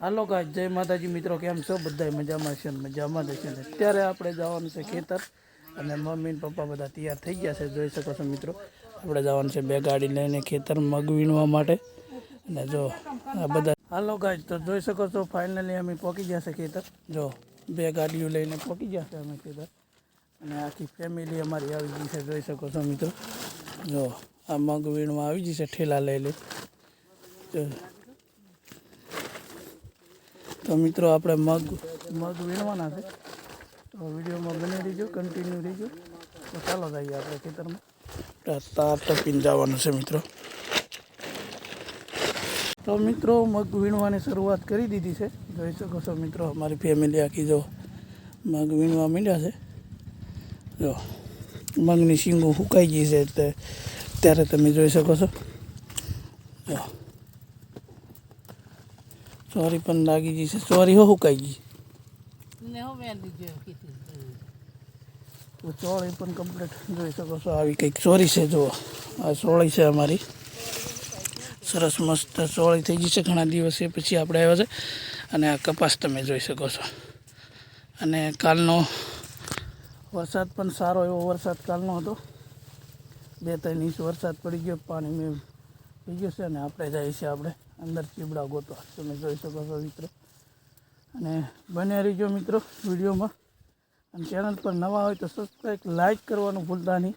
હાલો ગાય જય માતાજી મિત્રો, કેમ છો બધા? મજામાં છે ને? મજામાં જ છે ને? અત્યારે આપણે જવાનું છે ખેતર અને મમ્મી ને પપ્પા બધા તૈયાર થઈ ગયા છે. જોઈ શકો છો મિત્રો, આપણે જવાનું છે બે ગાડી લઈને ખેતર મગ વીણવા માટે. અને જો આ બધા હાલો ગાય તો જોઈ શકો છો ફાઇનલી અમે પહોંચી ગયા છે ખેતર. જો બે ગાડીઓ લઈને પહોંચી ગયા છે અમે ખેતર અને આખી ફેમિલી અમારી આવી ગઈ છે. જોઈ શકો છો મિત્રો, જો આ મગ વીણવા આવી ગઈ છે ઠેલા લઈ લે. તો મિત્રો આપણે મગ વીણવાના છે, તો વિડીયોમાં બની રહીજો, કન્ટિન્યુ રહીજો. તો ચાલો જઈએ આપણે ખેતરમાં. તાર ટપીને જવાનું છે મિત્રો. તો મિત્રો મગ વીણવાની શરૂઆત કરી દીધી છે. જોઈ શકો છો મિત્રો, અમારી ફેમિલી આખી જો મગ વીણવા માંડ્યા છે. જો મગની શીંગો સુકાઈ ગઈ છે એટલે ત્યારે તમે જોઈ શકો છો. જો ચોરી પણ લાગી ગઈ છે. ચોરી સુકાઈ ગઈ, તો ચોળી પણ કમ્પ્લીટ જોઈ શકો છો. આવી કંઈક ચોરી છે. જો આ ચોળી છે અમારી, સરસ મસ્ત ચોળી થઈ ગઈ છે. ઘણા દિવસે પછી આપણે આવ્યા છે. અને આ કપાસ તમે જોઈ શકો છો. અને કાલનો વરસાદ પણ સારો એવો વરસાદ કાલનો હતો. 2-3 ઇંચ વરસાદ પડી ગયો, પાણી મેં થઈ ગયું છે. અને આપણે જઈએ છીએ આપણે અંદર ચીબડા ગોતવા. તમે જોઈ શકો છો મિત્રો. અને બને રહીજો મિત્રો વિડીયોમાં. અને ચેનલ પર નવા હોય તો સબસ્ક્રાઈબ, લાઈક કરવાનું ભૂલતા નહીં.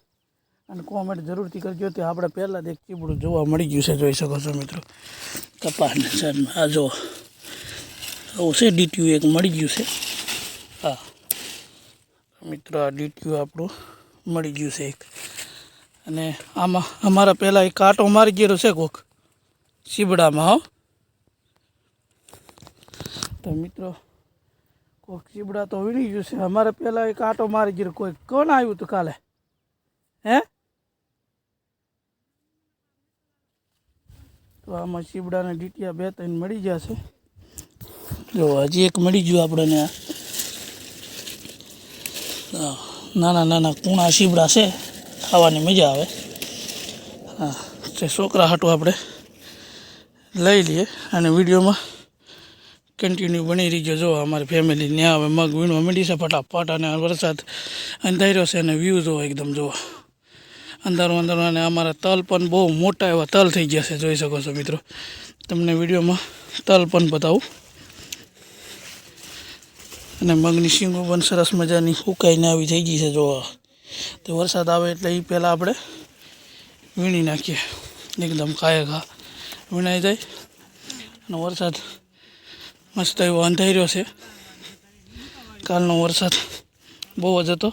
અને કોમેન્ટ જરૂરથી કરજો. તે આપણે પહેલાં જ એક ચીબડું જોવા મળી ગયું છે. જોઈ શકો છો મિત્રો, કપાસના સાઈડમાં આ જો આવું છે ડીટ્યુ એક મળી ગયું છે. હા મિત્રો, આ ડીટ્યુ આપણું મળી ગયું છે એક. અને આમાં અમારા પહેલાં એક કાંટો મારી ગયેલો છે કોક ચીબડામાં. હો તો મિત્રો કોક ચીબડા તો વીણી ગયું છે. અમારે પહેલાં એક કાંટો મારી ગયેલો. કોઈ કોણ આવ્યું હતું કાલે? હે? તો આમાં ચીબડાના ડીટિયા 2-3 મળી ગયા છે. જો હજી એક મળી ગયું આપણને. નાના નાના કૂણા ચીબડા છે, ખાવાની મજા આવે. હા, તે છોકરા હાટું આપણે લઈ લઈએ. અને વિડીયોમાં કન્ટિન્યુ બની રહીજો. જો અમારી ફેમિલી ત્યાં હવે મગ વીણવા માંડી છે ફટાફટ. અને વરસાદ અંધાર્યો છે અને વ્યૂ જો એકદમ જો અંધારું અંધારું. અને અમારા તલ પણ બહુ મોટા એવા તલ થઈ ગયા છે. જોઈ શકો છો મિત્રો, તમને વિડીયોમાં તલ પણ બતાવું. અને મગની શીંગો પણ સરસ મજાની સુકાઈને આવી થઈ ગઈ છે. જો તો વરસાદ આવે એટલે એ પહેલાં આપણે વીણી નાખીએ. એકદમ ખાય વીણાઈ જાય. અને વરસાદ મસ્ત એવો અંધાર્યો છે. કાલનો વરસાદ બહુ જ હતો.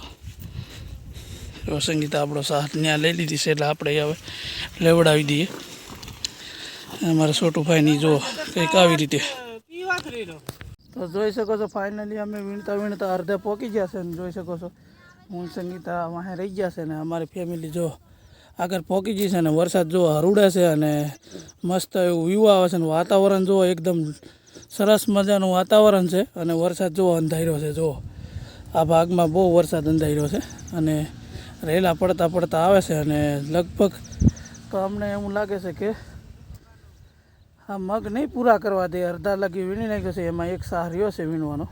સંગીતા આપણો સાથ ત્યાં લઈ લીધી છે એટલે આપણે હવે લેવડાવી દઈએ. અમારા છોટુભાઈની જો કંઈક આવી રીતે. તો જોઈ શકો છો ફાઇનલી અમે વીણતા અડધે પહોંચી ગયા છે. અને જોઈ શકો છો હું સંગીતા વાહે રહી ગયા છે. ને અમારી ફેમિલી જો આગળ પહોંચી ગઈ છે. અને વરસાદ જો હરુડે છે અને મસ્ત એવું વ્યૂ આવે છે. અને વાતાવરણ જો એકદમ સરસ મજાનું વાતાવરણ છે. અને વરસાદ જો અંધાર્યો છે. જો આ ભાગમાં બહુ વરસાદ અંધાર્યો છે. અને રેલા પડતા પડતા આવે છે. અને લગભગ તો અમને એવું લાગે છે કે આ મગ નહીં પૂરા કરવા દે. અડધા લગી વીણી નાખ્યો છે. એમાં એક સાહ રહ્યો છે વીણવાનો.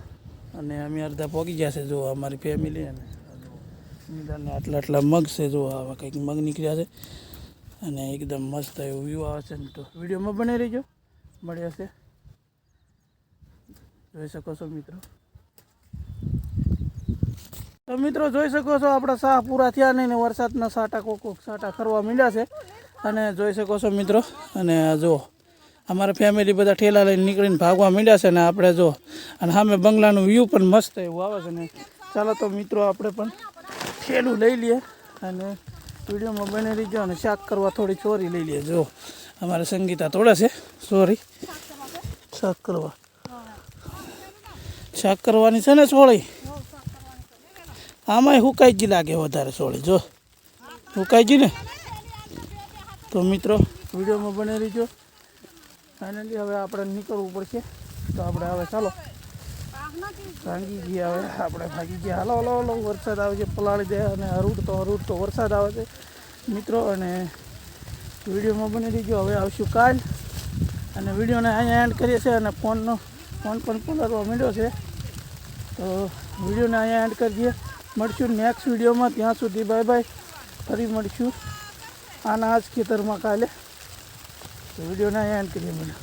અને અમે અડધા પહોંચી ગયા છે. જો અમારી ફેમિલી અને આટલા આટલા મગ છે. જો આવા કંઈક મગ નીકળ્યા છે. અને એકદમ મસ્ત એવું વ્યૂ આવે છે. તો વિડીયોમાં બની રહીજો, મળ્યા છે. જોઈ શકો છો મિત્રો. તો મિત્રો જોઈ શકો છો આપણા સાહ પૂરા થયા નહીં ને વરસાદના સાટા કોક સાટા ખરવા માંડ્યા છે. અને જોઈ શકો છો મિત્રો. અને જો અમારા ફેમિલી બધા ઠેલા લઈને નીકળીને ભાગવા માંડ્યા છે. ને આપણે જો અને સામે બંગલાનું વ્યૂ પણ મસ્ત એવું આવે છે. ને ચાલો તો મિત્રો આપણે પણ ઠેલું લઈ લઈએ અને વિડીયોમાં બની રહીજો. અને શાક કરવા થોડી ચોરી લઈ લઈએ. જો અમારે સંગીતા તોડે છે ચોરી શાક કરવાની છે ને ચોળી. આમાંય સુકાઈ ગઈ લાગે વધારે ચોળી. જો સુકાઈ ગઈ ને. તો મિત્રો વિડીયોમાં બની રહીજો. ફાઇનલી હવે આપણે નીકળવું પડશે. તો આપણે હવે ચાલો ભાગી ગયા. હવે આપણે ભાગી ગયા. હલો હલો હલો વરસાદ આવે છે, પલાળી દે. અને હરૂડતો વરસાદ આવે છે મિત્રો. અને વિડીયોમાં બની રહીજો. હવે આવશું કાલ. અને વિડીયોને અહીંયા એન્ડ કરીએ છીએ. અને ફોનનો ફોન પણ પલળવા માંડ્યો છે. તો વિડીયોને અહીંયા એન્ડ કરી દઈએ. મળશું નેક્સ્ટ વિડીયોમાં. ત્યાં સુધી બાય બાય. ફરી મળશું આના જ ખેતરમાં કાલે. તો વિડીયોને અહીંયા એન્ડ કરીએ. મને